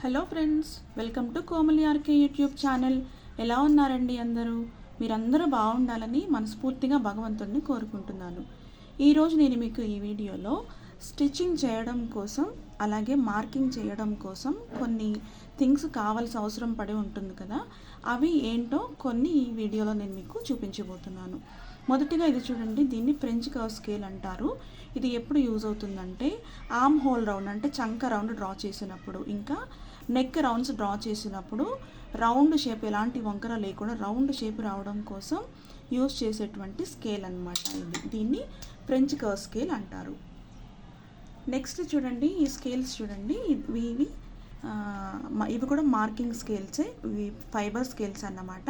Hello friends, welcome to Komali RK YouTube channel. ఎలా ఉన్నారండి అందరూ? మీరందరూ బాగుండాలని మనస్ఫూర్తిగా భగవంతుడిని కోరుకుంటున్నాను. ఈరోజు నేను మీకు ఈ వీడియోలో స్టిచ్చింగ్ చేయడం కోసం, అలాగే మార్కింగ్ చేయడం కోసం కొన్ని థింగ్స్ కావాల్సిన అవసరం పడి ఉంటుంది కదా, అవి ఏంటో కొన్ని ఈ వీడియోలో నేను మీకు చూపించబోతున్నాను. మొదటిగా ఇది చూడండి, దీన్ని ఫ్రెంచ్ కర్వ్ స్కేల్ అంటారు. ఇది ఎప్పుడు యూజ్ అవుతుందంటే ఆర్మ్ హోల్ రౌండ్ అంటే చంక రౌండ్ డ్రా చేసినప్పుడు, ఇంకా నెక్ రౌండ్స్ డ్రా చేసినప్పుడు రౌండ్ షేప్, ఎలాంటి వంకర లేకుండా రౌండ్ షేప్ రావడం కోసం యూజ్ చేసేటువంటి స్కేల్ అనమాట ఇది. దీన్ని ఫ్రెంచ్ కర్వ్ స్కేల్ అంటారు. నెక్స్ట్ చూడండి, ఈ స్కేల్స్ చూడండి, ఇవి కూడా మార్కింగ్ స్కేల్సే. ఇవి ఫైబర్ స్కేల్స్ అన్నమాట.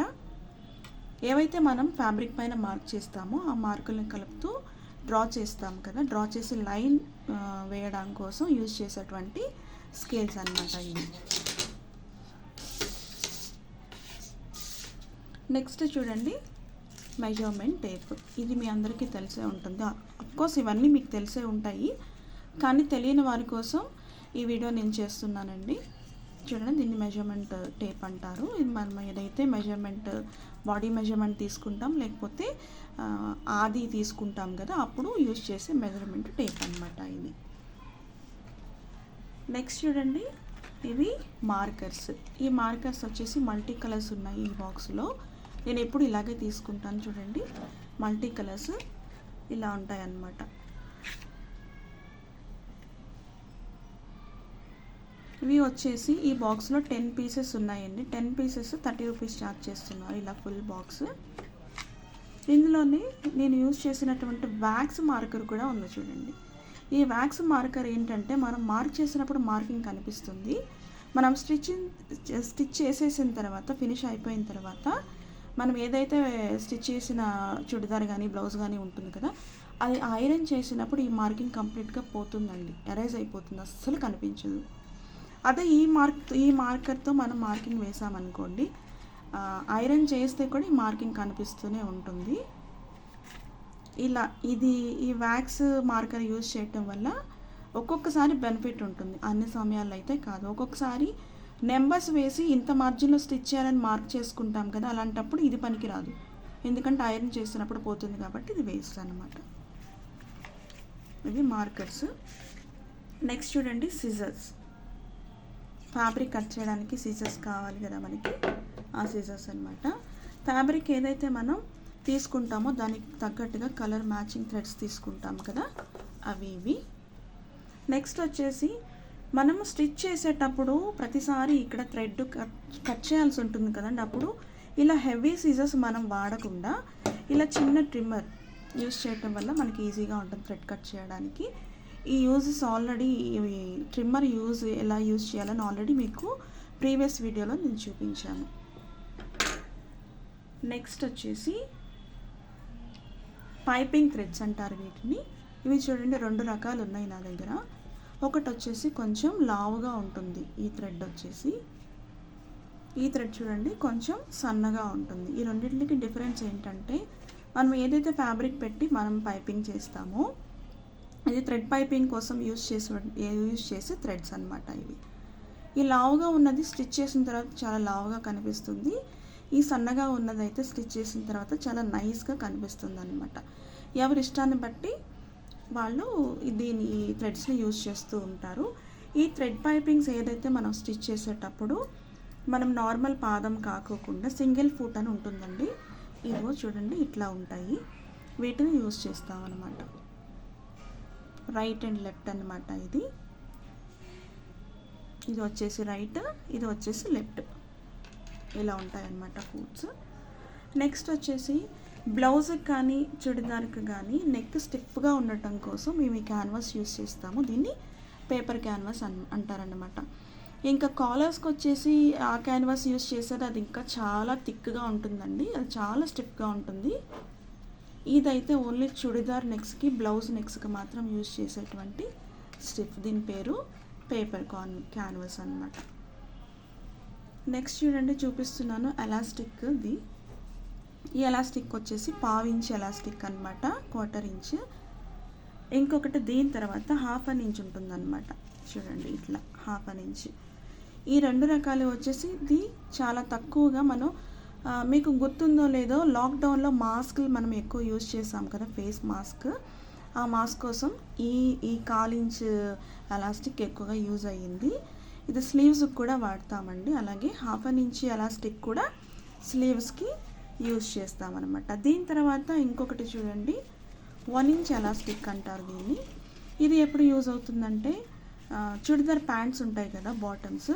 ఏవైతే మనం ఫ్యాబ్రిక్ పైన మార్క్ చేస్తామో ఆ మార్కులను కలుపుతూ డ్రా చేస్తాం కదా, డ్రా చేసి లైన్ వేయడం కోసం యూజ్ చేసేటువంటి స్కేల్స్ అన్నమాట ఇవి. నెక్స్ట్ చూడండి, మెజర్మెంట్ టేప్. ఇది మీ అందరికీ తెలిసే ఉంటుంది. అఫ్కోర్స్ ఇవన్నీ మీకు తెలిసే ఉంటాయి, కానీ తెలియని వారి కోసం ఈ వీడియో నేను చేస్తున్నానండి. చూడండి, దీన్ని మెజర్మెంట్ టేప్ అంటారు. ఇది మనం ఏదైతే మెజర్మెంట్, బాడీ మెజర్మెంట్ తీసుకుంటాం, లేకపోతే ఆది తీసుకుంటాం కదా, అప్పుడు యూజ్ చేసే మెజర్మెంట్ టేప్ అనమాట ఇది. నెక్స్ట్ చూడండి, ఇవి మార్కర్స్. ఈ మార్కర్స్ వచ్చేసి మల్టీ కలర్స్ ఉన్నాయి ఈ బాక్స్లో. నేను ఎప్పుడు ఇలాగే తీసుకుంటాను. చూడండి, మల్టీ కలర్స్ ఇలా ఉంటాయి అన్నమాట. ఇవి వచ్చేసి ఈ బాక్స్లో 10 పీసెస్ ఉన్నాయండి. 10 పీసెస్ 30 రూపీస్ ఛార్జ్ చేస్తున్నారు, ఇలా ఫుల్ బాక్స్. ఇందులోనే నేను యూజ్ చేసినటువంటి వ్యాక్స్ మార్కర్ కూడా ఉంది చూడండి. ఈ వ్యాక్స్ మార్కర్ ఏంటంటే మనం మార్క్ చేసినప్పుడు మార్కింగ్ కనిపిస్తుంది. మనం స్టిచ్ చేసేసిన తర్వాత, ఫినిష్ అయిపోయిన తర్వాత, మనం ఏదైతే స్టిచ్ చేసిన చుడిదార్ కానీ బ్లౌజ్ కానీ ఉంటుంది కదా, అది ఐరన్ చేసినప్పుడు ఈ మార్కింగ్ కంప్లీట్గా పోతుందండి, ఎరేజ్ అయిపోతుంది, అస్సలు కనిపించదు. అదే ఈ మార్కర్తో మనం మార్కింగ్ వేసామనుకోండి, ఐరన్ చేస్తే కూడా ఈ మార్కింగ్ కనిపిస్తూనే ఉంటుంది. ఇలా ఈ వ్యాక్స్ మార్కర్ యూజ్ చేయటం వల్ల ఒక్కొక్కసారి బెనిఫిట్ ఉంటుంది, అన్ని సమయాల్లో అయితే కాదు. ఒక్కొక్కసారి నెంబర్స్ వేసి ఇంత మార్జిన్లో స్టిచ్ చేయాలని మార్క్ చేసుకుంటాం కదా, అలాంటప్పుడు ఇది పనికిరాదు, ఎందుకంటే ఐరన్ చేసినప్పుడు పోతుంది కాబట్టి ఇది వేస్ట్ అన్నమాట. ఇవి మార్కర్స్. నెక్స్ట్ చూడండి, సిజర్స్. ఫ్యాబ్రిక్ కట్ చేయడానికి సీజర్స్ కావాలి కదా మనకి, ఆ సీజర్స్ అనమాట. ఫ్యాబ్రిక్ ఏదైతే మనం తీసుకుంటామో దానికి తగ్గట్టుగా కలర్ మ్యాచింగ్ థ్రెడ్స్ తీసుకుంటాం కదా, అవి ఇవి. నెక్స్ట్ వచ్చేసి మనం స్టిచ్ చేసేటప్పుడు ప్రతిసారి ఇక్కడ థ్రెడ్ కట్ చేయాల్సి ఉంటుంది కదండి. అప్పుడు ఇలా హెవీ సీజర్స్ మనం వాడకుండా ఇలా చిన్న ట్రిమ్మర్ యూజ్ చేయటం వల్ల మనకి ఈజీగా ఉంటుంది థ్రెడ్ కట్ చేయడానికి. ఈ యూజెస్ ఆల్రెడీ, ట్రిమ్మర్ ఎలా యూజ్ చేయాలని ఆల్రెడీ మీకు ప్రీవియస్ వీడియోలో నేను చూపించాను. నెక్స్ట్ వచ్చేసి పైపింగ్ థ్రెడ్స్ అంటారు వీటిని. ఇవి చూడండి, 2 రకాలు ఉన్నాయి నా దగ్గర. ఒకటి వచ్చేసి కొంచెం లావుగా ఉంటుంది ఈ థ్రెడ్ వచ్చేసి. ఈ థ్రెడ్ చూడండి కొంచెం సన్నగా ఉంటుంది. ఈ రెండింటికి డిఫరెన్స్ ఏంటంటే, మనం ఏదైతే ఫ్యాబ్రిక్ పెట్టి మనం పైపింగ్ చేస్తామో ఇది థ్రెడ్ పైపింగ్ కోసం యూజ్ చేసే థ్రెడ్స్ అనమాట ఇవి. ఈ లావుగా ఉన్నది స్టిచ్ చేసిన తర్వాత చాలా లావుగా కనిపిస్తుంది. ఈ సన్నగా ఉన్నదైతే స్టిచ్ చేసిన తర్వాత చాలా నైస్గా కనిపిస్తుంది అనమాట. ఎవరి ఇష్టాన్ని బట్టి వాళ్ళు ఈ థ్రెడ్స్ని యూజ్ చేస్తూ ఉంటారు. ఈ థ్రెడ్ పైపింగ్స్ ఏదైతే మనం స్టిచ్ చేసేటప్పుడు మనం నార్మల్ పాదం కాకోకుండా సింగిల్ ఫుట్ అని ఉంటుందండి. ఇదిగో చూడండి, ఇట్లా ఉంటాయి. వీటిని యూజ్ చేస్తాం అనమాట. రైట్ అండ్ లెఫ్ట్ అనమాట. ఇది వచ్చేసి రైట్, ఇది వచ్చేసి లెఫ్ట్, ఇలా ఉంటాయన్నమాట ఫుట్స్. నెక్స్ట్ వచ్చేసి బ్లౌజ్కి కానీ చుడిదార్కి కానీ నెక్ స్టిఫ్గా ఉండటం కోసం మేము ఈ క్యాన్వాస్ యూజ్ చేస్తాము. దీన్ని పేపర్ క్యాన్వాస్ అంటారన్నమాట. ఇంకా కాలర్స్కి వచ్చేసి ఆ క్యాన్వాస్ యూజ్ చేసేది, అది ఇంకా చాలా థిక్గా ఉంటుందండి, అది చాలా స్టిఫ్గా ఉంటుంది. ఇదైతే ఓన్లీ చుడిదార్ నెక్స్కి, బ్లౌజ్ నెక్స్కి మాత్రం యూజ్ చేసేటువంటి స్టిఫ్. దీని పేరు పేపర్ క్యాన్వాస్ అనమాట. నెక్స్ట్ చూడండి, చూపిస్తున్నాను ఎలాస్టిక్ది. ఈ ఎలాస్టిక్ వచ్చేసి 1/2 ఇంచ్ ఎలాస్టిక్ అనమాట, 1/4 ఇంచ్. ఇంకొకటి దీని తర్వాత 1/2 ఇంచ్ ఉంటుందన్నమాట. చూడండి, ఇట్లా 1/2 ఇంచ్. ఈ 2 రకాలు వచ్చేసి ఇది చాలా తక్కువగా మనం మీకు గుర్తుందో లేదో లాక్డౌన్లో మాస్కులు మనం ఎక్కువ యూజ్ చేసాం కదా, ఫేస్ మాస్క్. ఆ మాస్క్ కోసం ఈ 1/4 ఇంచ్ ఎలాస్టిక్ ఎక్కువగా యూజ్ అయ్యింది. ఇది స్లీవ్స్కి కూడా వాడతామండి. అలాగే 1/2 ఇంచ్ ఎలాస్టిక్ కూడా స్లీవ్స్కి యూజ్ చేస్తామన్నమాట. దీని తర్వాత ఇంకొకటి చూడండి, 1 ఇంచ్ ఎలాస్టిక్ అంటారు దీన్ని. ఇది ఎప్పుడు యూజ్ అవుతుందంటే చుడిదార్ ప్యాంట్స్ ఉంటాయి కదా, బాటమ్స్,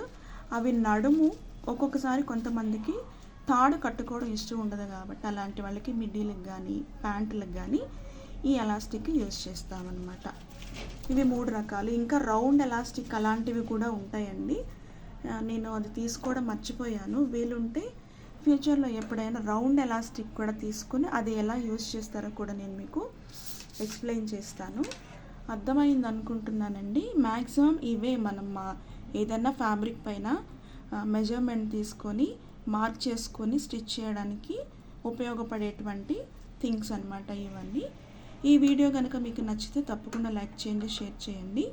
అవి నడుము ఒక్కొక్కసారి కొంతమందికి తాడు కట్టుకోవడం ఇష్టం ఉండదు కాబట్టి అలాంటి వాళ్ళకి మిడ్డీలకు కానీ ప్యాంటులకు కానీ ఈ ఎలాస్టిక్ యూజ్ చేస్తామన్నమాట. ఇవి 3 రకాలు. ఇంకా రౌండ్ ఎలాస్టిక్ అలాంటివి కూడా ఉంటాయండి. నేను అది తీసుకోవడం మర్చిపోయాను. వీలుంటే ఫ్యూచర్లో ఎప్పుడైనా రౌండ్ ఎలాస్టిక్ కూడా తీసుకుని అది ఎలా యూజ్ చేస్తారో కూడా నేను మీకు ఎక్స్ప్లెయిన్ చేస్తాను. అర్థమైంది అనుకుంటున్నానండి. మ్యాక్సిమం ఇవే మనం ఏదైనా ఫ్యాబ్రిక్ పైన మెజర్మెంట్ తీసుకొని మార్క్ చేసుకొని స్టిచ్ చేయడానికి ఉపయోగపడేటువంటి థింగ్స్ అన్నమాట ఇవన్నీ. ఈ వీడియో కనుక మీకు నచ్చితే తప్పకుండా లైక్ చేయండి, షేర్ చేయండి.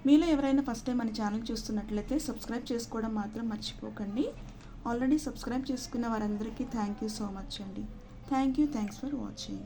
మీలో ఎవరైనా ఫస్ట్ టైం మన ఛానల్ చూస్తున్నట్లయితే సబ్స్క్రైబ్ చేసుకోవడం మాత్రం మర్చిపోకండి. ఆల్రెడీ సబ్స్క్రైబ్ చేసుకున్న వారందరికీ థ్యాంక్ యూ సో మచ్ అండి. Thanks for watching.